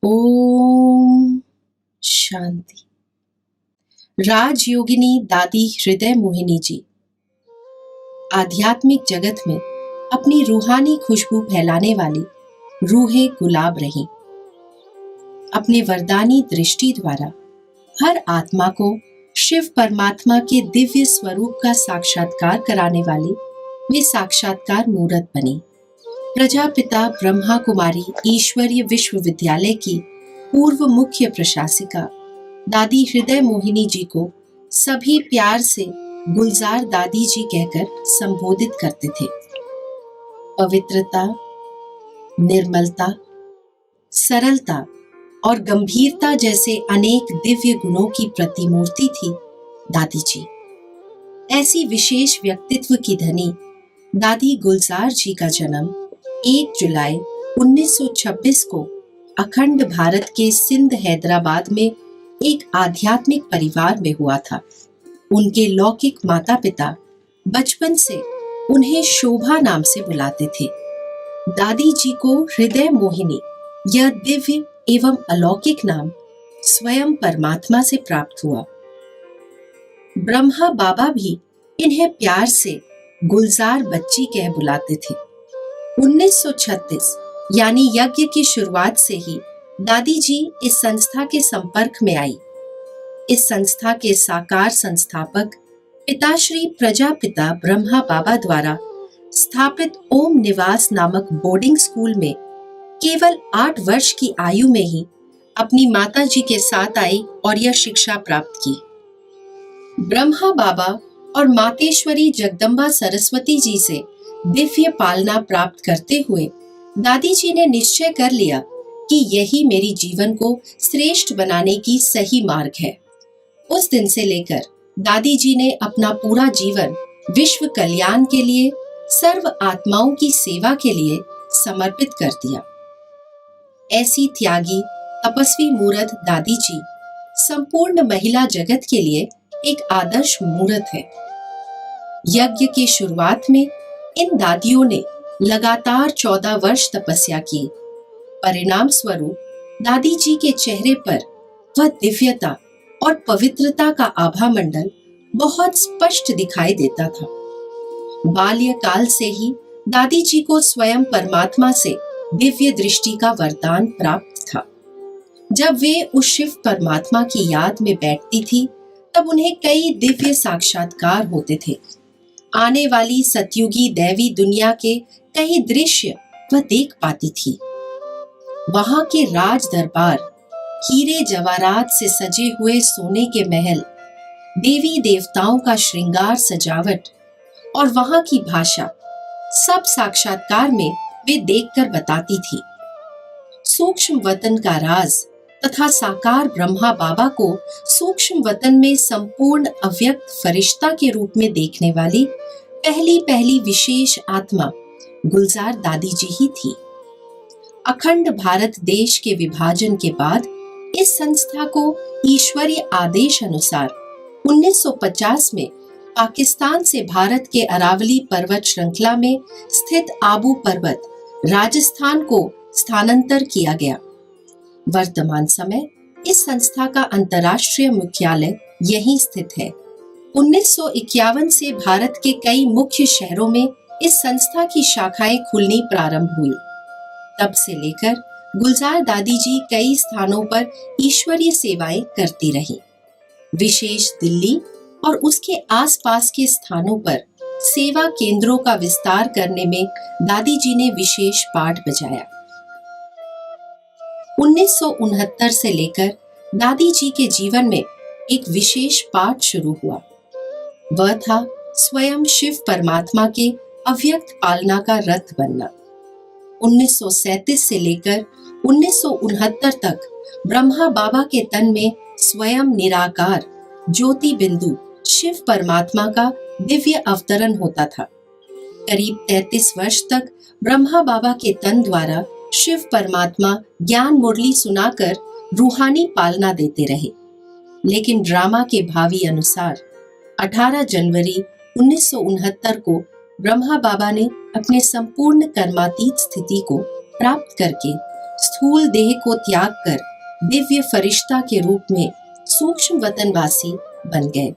ओम शांति। राजयोगिनी दादी हृदय मोहिनी जी आध्यात्मिक जगत में अपनी रूहानी खुशबू फैलाने वाली रूहे गुलाब रहीं। अपने वरदानी दृष्टि द्वारा हर आत्मा को शिव परमात्मा के दिव्य स्वरूप का साक्षात्कार कराने वाली वे साक्षात्कार मूर्त बनी। प्रजापिता ब्रह्मा कुमारी ईश्वरीय विश्वविद्यालय की पूर्व मुख्य प्रशासिका दादी हृदय मोहिनी जी को सभी प्यार से गुलजार दादी जी कहकर संबोधित करते थे। पवित्रता, निर्मलता, सरलता और गंभीरता जैसे अनेक दिव्य गुणों की प्रतिमूर्ति थी दादी जी। ऐसी विशेष व्यक्तित्व की धनी दादी गुलजार जी का जन्म 1 जुलाई 1926 को अखंड भारत के सिंध हैदराबाद में एक आध्यात्मिक परिवार में हुआ था। उनके लौकिक माता पिता बचपन से उन्हें शोभा नाम से बुलाते थे। दादी जी को हृदय मोहिनी यह दिव्य एवं अलौकिक नाम स्वयं परमात्मा से प्राप्त हुआ। ब्रह्मा बाबा भी इन्हें प्यार से गुलजार बच्ची कह बुलाते थे। 1936 यानी यज्ञ की शुरुआत से ही दादी जी इस संस्था के संपर्क में आई। इस संस्था के साकार संस्थापक पिताश्री प्रजापिता ब्रह्मा बाबा द्वारा स्थापित ओम निवास नामक बोर्डिंग स्कूल में केवल 8 वर्ष की आयु में ही अपनी माता जी के साथ आई और यह शिक्षा प्राप्त की। ब्रह्मा बाबा और मातेश्वरी जगदम्बा सरस्वती जी से दिव्य पालना प्राप्त करते हुए दादी जी ने निश्चय कर लिया कि यही मेरी जीवन को श्रेष्ठ बनाने की सही मार्ग है। उस दिन से लेकर दादी जी ने अपना पूरा जीवन विश्व कल्याण के लिए, सर्व आत्माओं की सेवा के लिए समर्पित कर दिया। ऐसी त्यागी तपस्वी मूर्त दादी जी संपूर्ण महिला जगत के लिए एक आदर्श मूर्त है। यज्ञ की शुरुआत में इन दादियों ने लगातार 14 वर्ष तपस्या की। परिणाम स्वरूप दादी जी के चेहरे पर वह दिव्यता और पवित्रता का आभा मंडल बहुत स्पष्ट दिखाई देता था। बाल्यकाल से ही दादी जी को स्वयं परमात्मा से दिव्य दृष्टि का वरदान प्राप्त था। जब वे उस शिव परमात्मा की याद में बैठती थी तब उन्हें कई दिव्य साक्षात्कार होते थे। आने वाली सतयुगी दैवी दुनिया के कई दृश्य वह देख पाती थी। वहां के राज दरबार, हीरे जवाहरात से सजे हुए सोने के महल, देवी देवताओं का श्रृंगार सजावट और वहां की भाषा, सब साक्षात्कार में वे देखकर बताती थी। सूक्ष्म वतन का राज तथा साकार ब्रह्मा बाबा को सूक्ष्म वतन में संपूर्ण अव्यक्त फरिश्ता के रूप में देखने वाली पहली विशेष आत्मा गुलजार दादी जी ही थी। अखंड भारत देश के विभाजन के बाद इस संस्था को ईश्वरीय आदेश अनुसार 1950 में पाकिस्तान से भारत के अरावली पर्वत श्रृंखला में स्थित आबू पर्वत राजस्थान को स्थानांतर किया गया। वर्तमान समय इस संस्था का अंतर्राष्ट्रीय मुख्यालय यहीं स्थित है। 1951 से भारत के कई मुख्य शहरों में इस संस्था की शाखाएं खुलनी प्रारंभ हुई। तब से लेकर गुलजार दादी जी कई स्थानों पर ईश्वरीय सेवाएं करती रहीं। विशेष दिल्ली और उसके आसपास के स्थानों पर सेवा केंद्रों का विस्तार करने में दादी जी ने विशेष पाठ बजाया। 1969 से लेकर दादी जी के जीवन में एक विशेष पाठ शुरू हुआ। वह था स्वयं शिव परमात्मा के अव्यक्त पालना का रथ बनना। 1937 से लेकर 1969 तक ब्रह्मा बाबा के तन में स्वयं निराकार ज्योति बिंदु शिव परमात्मा का दिव्य अवतरण होता था। करीब 33 वर्ष तक ब्रह्मा बाबा के तन द्वारा शिव परमात्मा ज्ञान मुरली सुनाकर रूहानी पालना देते रहे। लेकिन ड्रामा के भावी अनुसार 18 जनवरी 1969 को ब्रह्मा बाबा ने अपने संपूर्ण कर्मातीत स्थिति को प्राप्त करके स्थूल देह को त्याग कर दिव्य फरिश्ता के रूप में सूक्ष्म वतनवासी बन गए।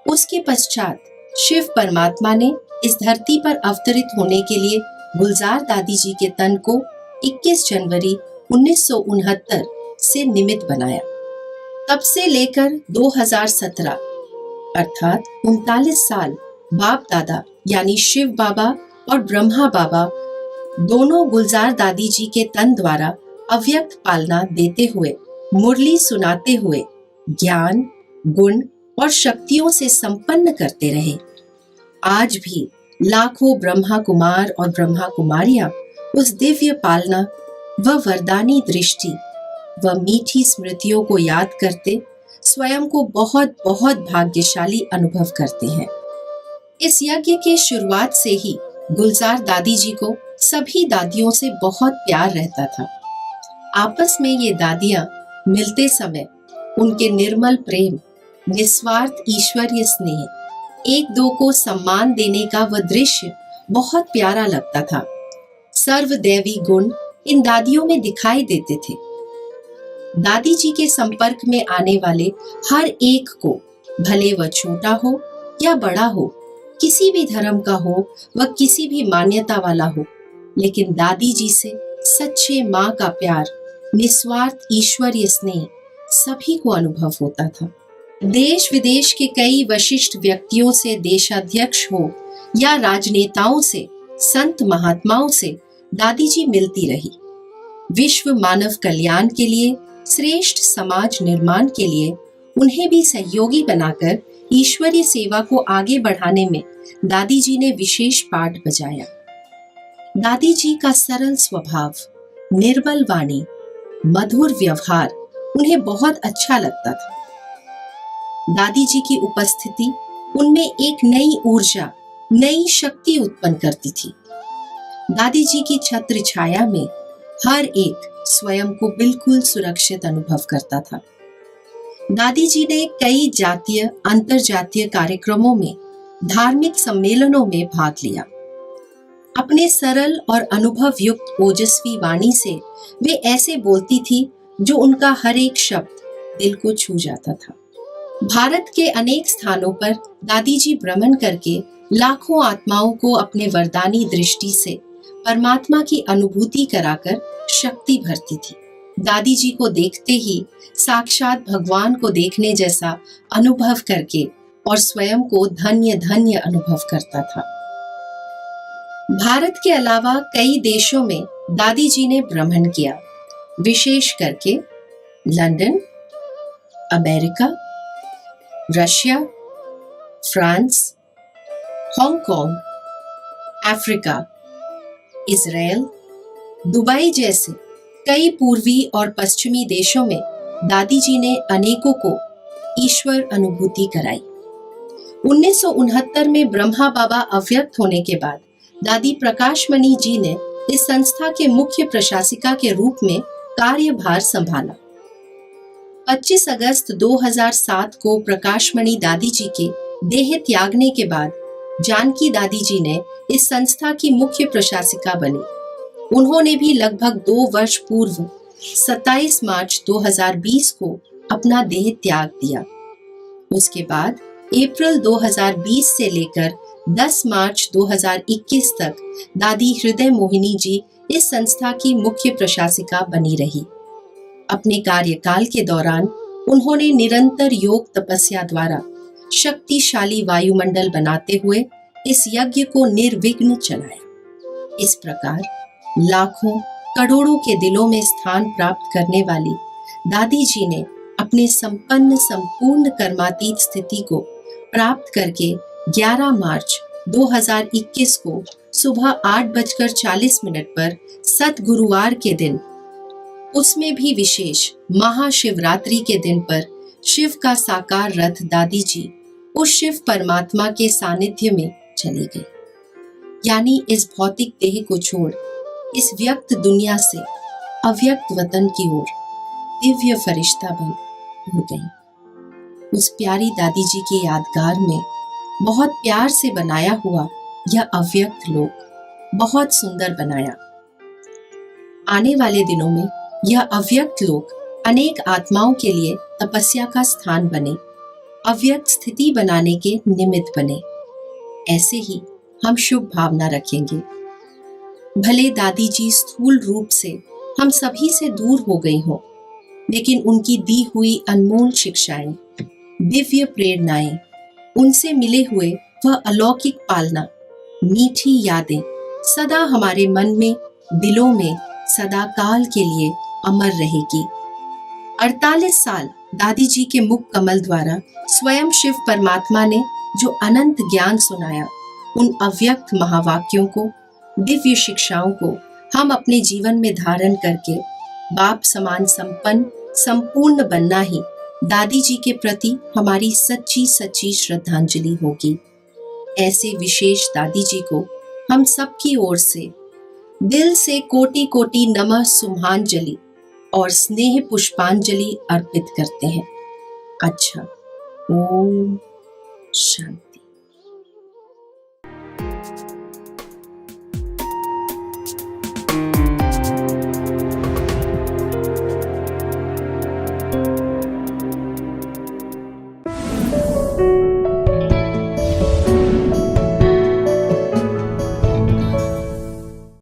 उसके पश्चात शिव परमात्मा ने इस धरती पर अवतरित होने के लिए गुलजार दादी जी के तन को 21 जनवरी 1969 से निमित्त बनाया। तब से लेकर 2017 अर्थात 39 साल बाप दादा यानी शिव बाबा और ब्रह्मा बाबा दोनों गुलजार दादी जी के तन द्वारा अव्यक्त पालना देते हुए, मुरली सुनाते हुए ज्ञान, गुण और शक्तियों से संपन्न करते रहे। आज भी लाखों ब्रह्मा कुमार और ब्रह्मा कुमारियां उस दिव्य पालना व वरदानी दृष्टि व मीठी स्मृतियों को याद करते स्वयं को बहुत बहुत भाग्यशाली अनुभव करते हैं। इस यज्ञ के शुरुआत से ही गुलजार दादी जी को सभी दादियों से बहुत प्यार रहता था। आपस में ये दादियां मिलते समय उनके निर्मल प्रेम, निस्वार्थ ईश्वरीय स्नेह, एक दो को सम्मान देने का वह दृश्य बहुत प्यारा लगता था। सर्वदैवी गुण इन दादियों में दिखाई देते थे। दादी जी के संपर्क में आने वाले हर एक को, भले वह छोटा हो या बड़ा हो, किसी भी धर्म का हो व किसी भी मान्यता वाला हो, लेकिन दादी जी से सच्चे माँ का प्यार, निस्वार्थ ईश्वरीय स्नेह सभी को अनुभव होता था। देश विदेश के कई वशिष्ठ व्यक्तियों से, देशाध्यक्ष हो या राजनेताओं से, संत महात्माओं से दादी जी मिलती रही। विश्व मानव कल्याण के लिए, श्रेष्ठ समाज निर्माण के लिए उन्हें भी सहयोगी बनाकर ईश्वरीय सेवा को आगे बढ़ाने में दादी जी ने विशेष पाठ बजाया। दादी जी का सरल स्वभाव, निर्मल वाणी, मधुर व्यवहार उन्हें बहुत अच्छा लगता था। दादी जी की उपस्थिति उनमें एक नई ऊर्जा, नई शक्ति उत्पन्न करती थी। दादी जी की छत्र छाया में हर एक स्वयं को बिल्कुल सुरक्षित अनुभव करता था। दादी जी ने कई जातीय, अंतरजातीय कार्यक्रमों में, धार्मिक सम्मेलनों में भाग लिया। अपने सरल और अनुभव युक्त ओजस्वी वाणी से वे ऐसे बोलती थी जो उनका हर एक शब्द दिल को छू जाता था। भारत के अनेक स्थानों पर दादी जी भ्रमण करके लाखों आत्माओं को अपने वरदानी दृष्टि से परमात्मा की अनुभूति कराकर शक्ति भरती थी। दादी जी को देखते ही साक्षात भगवान को देखने जैसा अनुभव करके और स्वयं को धन्य धन्य अनुभव करता था। भारत के अलावा कई देशों में दादी जी ने भ्रमण किया, विशेष करके London, America, Russia, France, Hong Kong, Africa, Israel, Dubai जैसे कई पूर्वी और पश्चिमी देशों में दादी जी ने अनेकों को ईश्वर अनुभूति कराई। 1969 में ब्रह्मा बाबा अव्यक्त होने के बाद दादी प्रकाशमणि जी ने इस संस्था के मुख्य प्रशासिका के रूप में कार्यभार संभाला। 25 अगस्त 2007 को प्रकाशमणि दादी जी के देह त्यागने के बाद जानकी दादी जी ने इस संस्था की मुख्य प्रशासिका बनी। उन्होंने भी लगभग 2 वर्ष पूर्व 27 मार्च 2020 को अपना देह त्याग दिया। उसके बाद अप्रैल 2020 से लेकर 10 मार्च 2021 तक दादी हृदय मोहिनी जी इस संस्था की मुख्य प्रशासिका बनी रही। अपने कार्यकाल के दौरान उन्होंने निरंतर योग तपस्या द्वारा शक्तिशाली वायुमंडल बनाते हुए इस यज्ञ को निर्विघ्न चलाया। इस प्रकार लाखों करोड़ों के दिलों में स्थान प्राप्त करने वाली दादी जी ने अपने संपूर्ण कर्मातीत स्थिति को प्राप्त करके 11 मार्च 2021 को सुबह 8:40 पर सतगुरुवार के दिन, उसमें भी विशेष महाशिवरात्रि के दिन पर शिव का साकार रथ दादी जी उस शिव परमात्मा के सानिध्य में चले गए। यानी इस भौतिक देह को छोड़ इस व्यक्त दुनिया से अव्यक्त वतन की ओर दिव्य फरिश्ता बन उड़ गई। उस प्यारी दादी जी की यादगार में बहुत प्यार से बनाया हुआ यह अव्यक्त लोक बहुत सुंदर बनाया। आने वाले दिनों में यह अव्यक्त लोक अनेक आत्माओं के लिए तपस्या का स्थान बने, अव्यक्त स्थिति बनाने के निमित्त बने। ऐसे ही हम शुभ भावना रखेंगे। भले दादी जी स्थूल रूप से हम सभी से दूर हो गई हो, लेकिन उनकी दी हुई अनमोल शिक्षाएं, दिव्य प्रेरणाएं, उनसे मिले हुए वह अलौकिक पालना, मीठी यादें सदा हमारे मन में, दिलों में सदा काल के लिए अमर रहेगी। 48 साल दादी जी के मुख कमल द्वारा स्वयं शिव परमात्मा ने जो अनंत ज्ञान सुनाया, उन अव्यक्त महावाक्यों को, दिव्य शिक्षाओं को हम अपने जीवन में धारण करके बाप समान संपन्न संपूर्ण बनना ही दादी जी के प्रति हमारी सच्ची सच्ची श्रद्धांजलि होगी। ऐसे विशेष दादी जी को हम सबकी ओर से दिल से कोटि कोटि नमः सुमहांजलि और स्नेह पुष्पांजलि अर्पित करते हैं। अच्छा, ओम शांति।